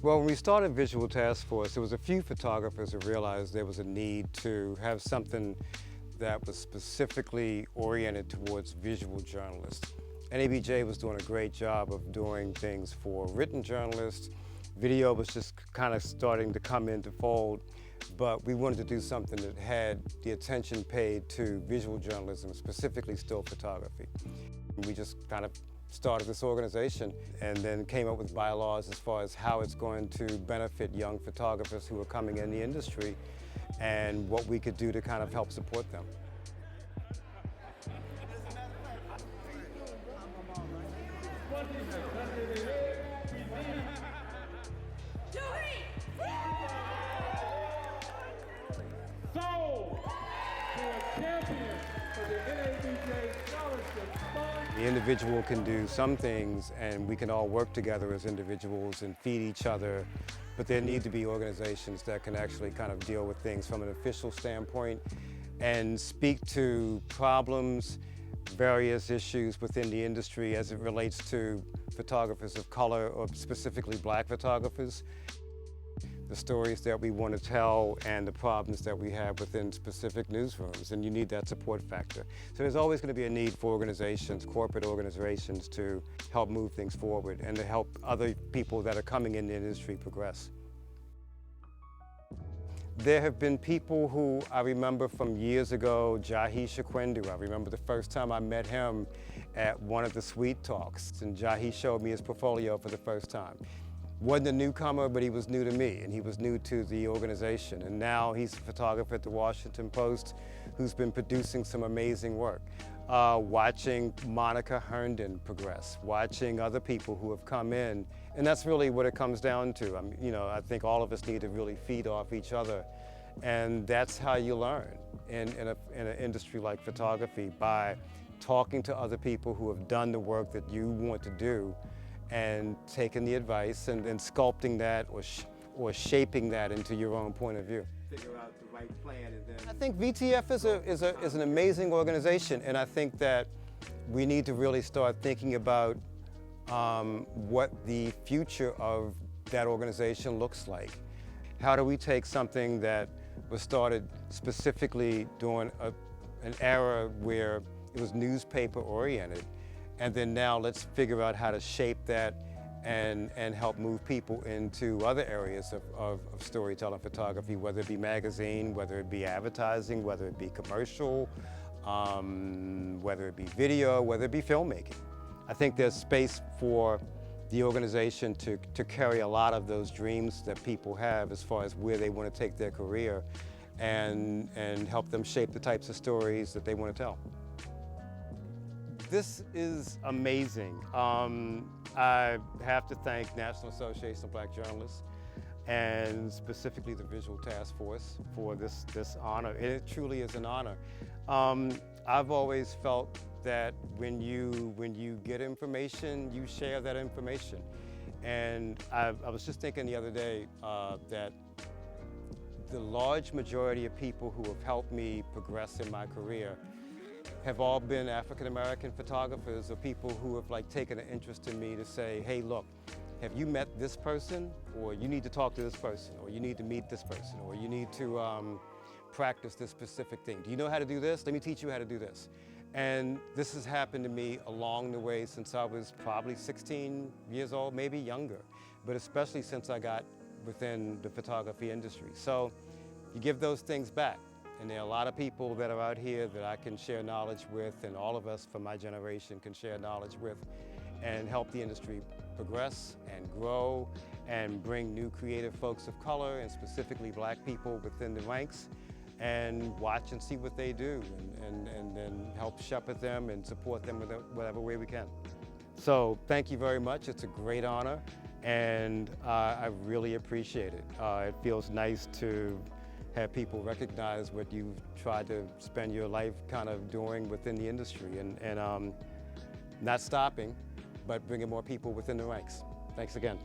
Well, when we started Visual Task Force, there was a few photographers who realized there was a need to have something that was specifically oriented towards visual journalists. NABJ was doing a great job of doing things for written journalists. Video was just kind of starting to come into fold, but we wanted to do something that had the attention paid to visual journalism, specifically still photography. We just kind of started this organization and then came up with bylaws as far as how it's going to benefit young photographers who are coming in the industry and what we could do to kind of help support them. The individual can do some things and we can all work together as individuals and feed each other, but there need to be organizations that can actually kind of deal with things from an official standpoint and speak to problems, various issues within the industry as it relates to photographers of color or specifically black photographers. The stories that we want to tell and the problems that we have within specific newsrooms, and you need that support factor. So there's always going to be a need for organizations, corporate organizations, to help move things forward and to help other people that are coming in the industry progress. There have been people who I remember from years ago, Jahi Shakwendu. I remember the first time I met him at one of the Sweet Talks, and Jahi showed me his portfolio for the first time. Wasn't a newcomer, but he was new to me, and he was new to the organization. And now he's a photographer at the Washington Post who's been producing some amazing work. Watching Monica Herndon progress, watching other people who have come in, and that's really what it comes down to. I think all of us need to really feed off each other, and that's how you learn in an industry like photography, by talking to other people who have done the work that you want to do, and taking the advice and sculpting that or shaping that into your own point of view. Figure out the right plan and then... I think VTF is an amazing organization, and I think that we need to really start thinking about what the future of that organization looks like. How do we take something that was started specifically during an era where it was newspaper oriented, and then now let's figure out how to shape that and help move people into other areas of storytelling photography, whether it be magazine, whether it be advertising, whether it be commercial, whether it be video, whether it be filmmaking. I think there's space for the organization to carry a lot of those dreams that people have as far as where they want to take their career and help them shape the types of stories that they want to tell. This is amazing. I have to thank National Association of Black Journalists and specifically the Visual Task Force for this honor. It truly is an honor. I've always felt that when you get information, you share that information. And I was just thinking the other day that the large majority of people who have helped me progress in my career have all been African-American photographers or people who have taken an interest in me to say, hey, look, have you met this person? Or you need to talk to this person, or you need to meet this person, or you need to practice this specific thing. Do you know how to do this? Let me teach you how to do this. And this has happened to me along the way since I was probably 16 years old, maybe younger, but especially since I got within the photography industry. So you give those things back. And there are a lot of people that are out here that I can share knowledge with, and all of us from my generation can share knowledge with and help the industry progress and grow and bring new creative folks of color and specifically black people within the ranks, and watch and see what they do and then help shepherd them and support them in whatever way we can. So thank you very much. It's a great honor, and I really appreciate it. It feels nice to have people recognize what you've tried to spend your life kind of doing within the industry, and not stopping, but bringing more people within the ranks. Thanks again.